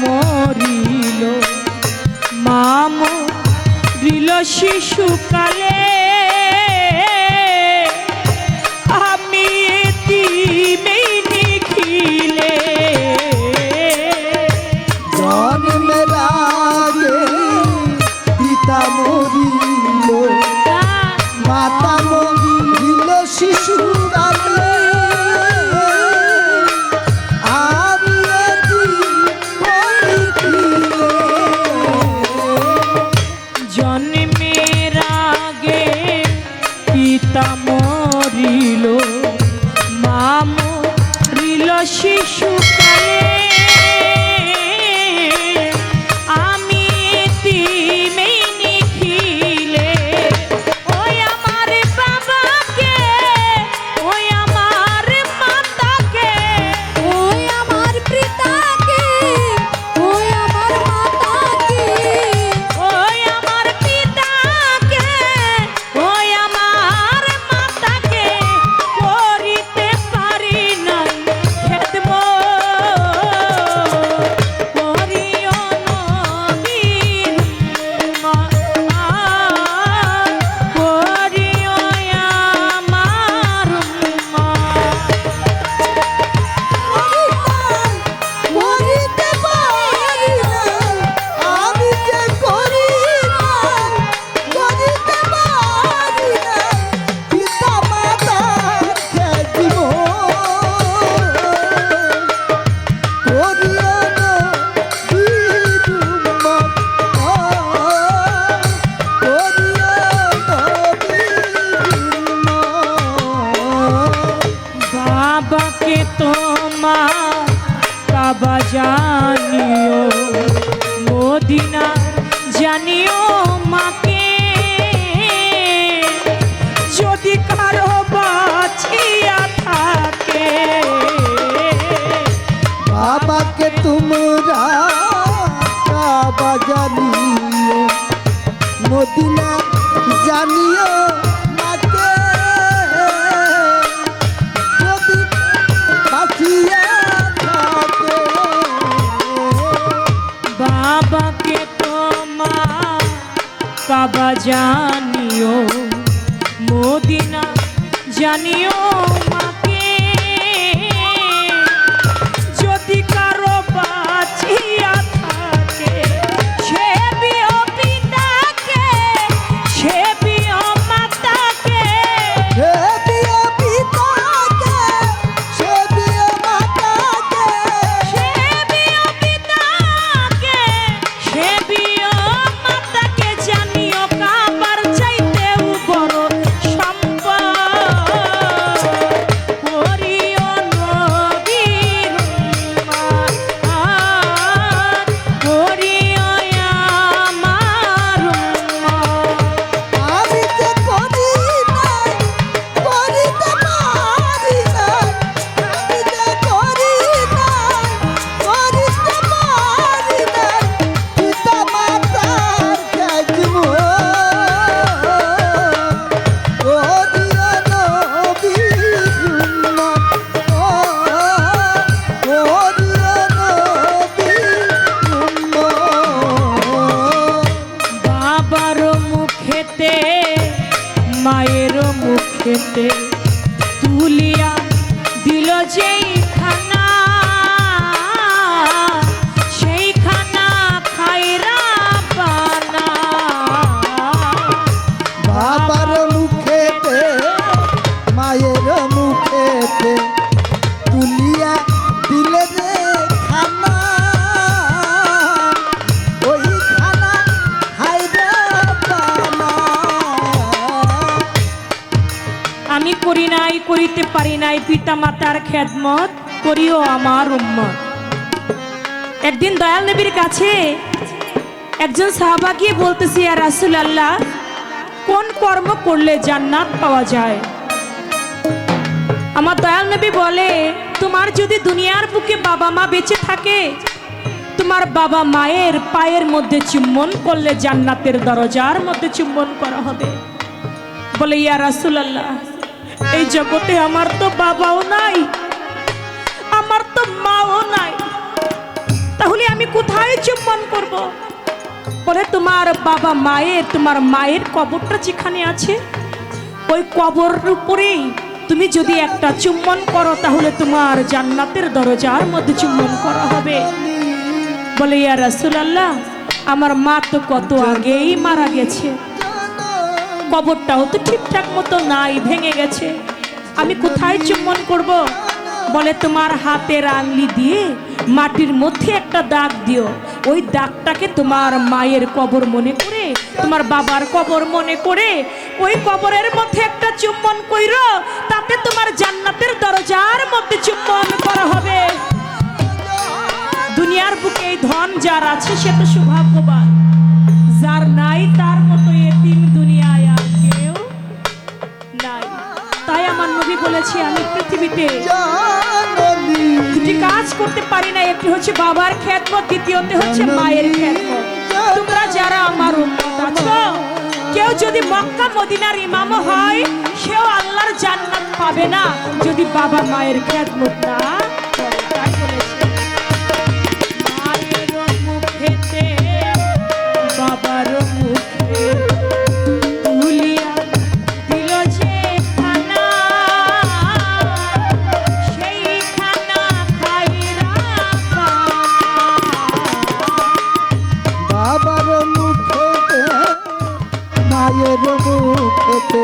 মরিল মা মরিল শিশুকালে আমি এতিমেই নিখিলে জন্মের আগে পিতা মরিল মাতা মরিল শিশুকালে জন্মের আগে পিতা মরিল মা মরিল শিশুকালে আমি এতিমেই নিখিলে ওই আমার বাবাকে ওই আমার মাতাকে ওই আমার পিতাকে ওই আমার মাতাকে ওই আমার পিতাকে ওই আমার মাতাকে করিতে পারি নাই খেদমত করিও নবীর উম্মত করিও আমার উম্মত করিতে পারি না আমি যে করি না করিতে পারি না পিতা মাতা খেদিব করিও না বিদুম্মত করিও না বিদুম্মত বাবাকে তোমার বাবা জানিও মদিনা জানিও মাকে যদি কারো বাঁচিয়া থাকে বাবাকে তোমরা বাবা জানিও মদিনা জানিও মাকে যদি বাঁচিয়া থাকে বাবাকে তোমার বাবা জানিও মদিনা জানিও মাকে যদি কারো বাঁচিয়া থাকে সে বিও পিতাকে সে বিও মাতাকে সে বিয়ে পিতাকে সে বিয়ে মাতাকে সে বিও পিতাকে সে বিও মাতাকে জানিও কাবার চাইতেও বড় সম্পদ করিও নবীর উম্মত করিও আমার উম্মত আমি যে করি নাই করিতে পারি না আমি যে করি নাই করিতে পারি না পিতা মাতার খেদমত ও দিও নবীর উম্মত ও দিও নবীর উম্মত বাবার মুখেতে মায়ের মুখেতে তুলিয়া দিল যেই খানা সেই খানা খাইরা বানা বাবার মুখেতে মায়ের মুখেতে তুলিয়া দিলে রে খানা ওই খানা হাইরা বানা আমি করি নাই করিতে পারি নাই পিতা মাতার খেদমত করিও আমার উম্মত একদিন দয়াল নবীর কাছে একজন সাহাবা গিয়ে বলতেছে ইয়া রাসূলুল্লাহ কোন কর্ম করলে জান্নাত পাওয়া যায় আমার দয়াল নবী বলে তোমার যদি দুনিয়ার বুকে বাবা মা বেঁচে থাকে তোমার বাবা মায়ের পায়ের মধ্যে চুম্বন করলে জান্নাতের দরজার মধ্যে চুম্বন করা হবে বলে ইয়া রাসূলুল্লাহ এই জগতে আমার তো বাবাও নাই আমার তো মাও নাই তাহলে আমি কোথায় চুম্বন করব? বলে তোমার বাবা মায়ের, তোমার মায়ের কবরটা যেখানে আছে ওই কবর উপরেই তুমি যদি একটা চুম্বন করো তাহলে তোমার জান্নাতের দরজার মধ্যে চুম্বন করা হবে। বলে ইয়া রাসূলুল্লাহ, আমার মা তো কত আগেই মারা গেছে, কবরটাও তো ঠিকঠাক মতো নাই, ভেঙে গেছে, আমি কোথায় চুম্বন করব? বলে তোমার হাতের আঙ্গুলি দিয়ে মাটির মধ্যে একটা দাগ দিও, ওই দাগটাকে তোমার মায়ের কবর মনে করে, তোমার বাবার কবর মনে করে ওই কবরের মধ্যে একটা চুম্বন কইরো, তাতে তোমার জান্নাতের দরজার মধ্যে চুম্বন করা হবে। দুনিয়ার বুকে এই ধন যার আছে সে তো সৌভাগ্যবান, যার নাই তার মতো এতিম দুনিয়ায় আর কেউ নাই। তাই আমার নবী বলেছে, আমি পৃথিবীতে দুটি কাজ করতে পারি না, একটি হচ্ছে বাবার খেদমত, দ্বিতীয়তে হচ্ছে মায়ের খেদমত। তোমরা যারা আমার উম্মত আছো, কেউ যদি মক্কা মদিনার ইমাম হয় সেও আল্লাহর জান্নাত পাবে না যদি বাবা মায়ের খেদমত না করে। তাই বলেছে, মায়ের মুখেতে বাবার মুখে তুলিয়া দিল যে খানা, সেই খানা খাইরা বাবার মুখেতে মায়ের মুখেতে